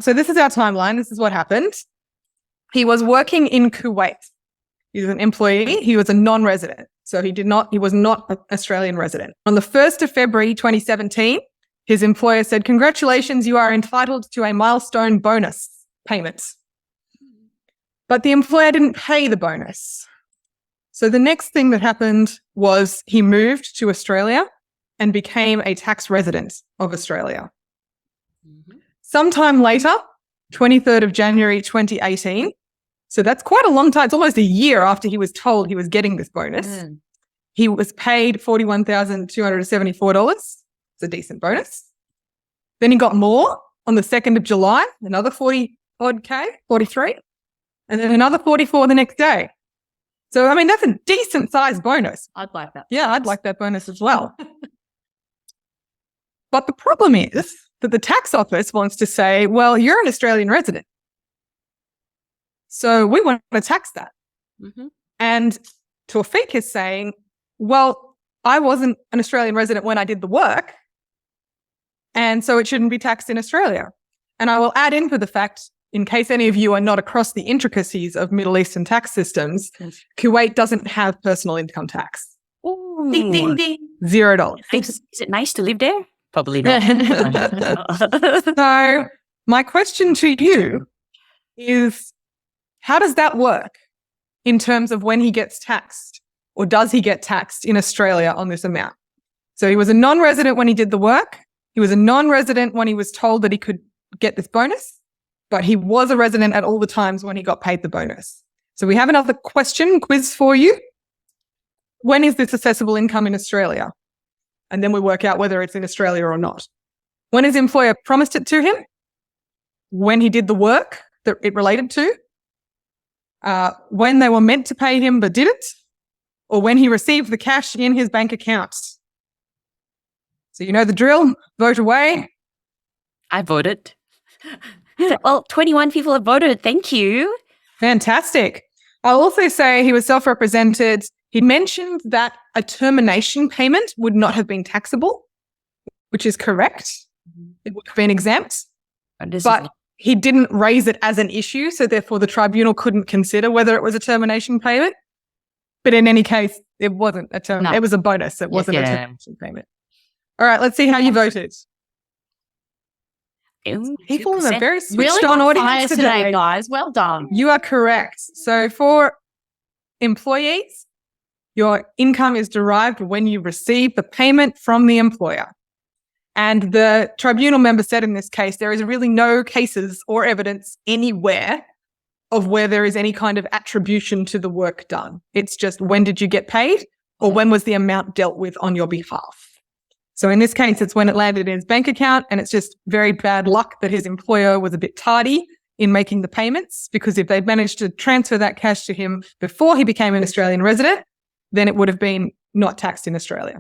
So this is our timeline. This is what happened. He was working in Kuwait. He was an employee. He was a non-resident. So he was not an Australian resident. On the 1st of February, 2017, his employer said, "Congratulations, you are entitled to a milestone bonus payment." But the employer didn't pay the bonus. So the next thing that happened was he moved to Australia and became a tax resident of Australia. Sometime later, 23rd of January 2018, so that's quite a long time. It's almost a year after he was told he was getting this bonus. He was paid $41,274. It's a decent bonus. Then he got more on the 2nd of July, another 40-odd K, 43, and then another 44 the next day. So, I mean, that's a decent sized bonus. I'd like that. Yeah, I'd like that bonus as well. But the problem is that the tax office wants to say, well, you're an Australian resident, so we want to tax that. And Tawfik is saying, well, I wasn't an Australian resident when I did the work, and so it shouldn't be taxed in Australia. And I will add in for the fact, in case any of you are not across the intricacies of Middle Eastern tax systems, Kuwait doesn't have personal income tax. Ooh. Ding, ding, ding. $0. Is it nice to live there? Probably not. So my question to you is, how does that work in terms of when he gets taxed, or does he get taxed in Australia on this amount? So he was a non-resident when he did the work. He was a non-resident when he was told that he could get this bonus, but he was a resident at all the times when he got paid the bonus. So we have another quiz for you. When is this assessable income in Australia? And then we work out whether it's in Australia or not. When his employer promised it to him, when he did the work that it related to, when they were meant to pay him but didn't, or when he received the cash in his bank account. So you know the drill. Vote away. I voted. Well, 21 people have voted. Thank you. Fantastic. I'll also say he was self-represented. He mentioned that a termination payment would not have been taxable, which is correct. It would have been exempt. But he didn't raise it as an issue, so therefore the tribunal couldn't consider whether it was a termination payment. But in any case, it wasn't a termination. It was a bonus. It wasn't a termination payment. All right, let's see how you voted. People in a very switched on audience today, guys. Well done. You are correct. So for employees, your income is derived when you receive the payment from the employer. And the tribunal member said in this case, there is really no cases or evidence anywhere of where there is any kind of attribution to the work done. It's just, when did you get paid, or when was the amount dealt with on your behalf? So in this case, it's when it landed in his bank account, and it's just very bad luck that his employer was a bit tardy in making the payments, because if they'd managed to transfer that cash to him before he became an Australian resident, then it would have been not taxed in Australia.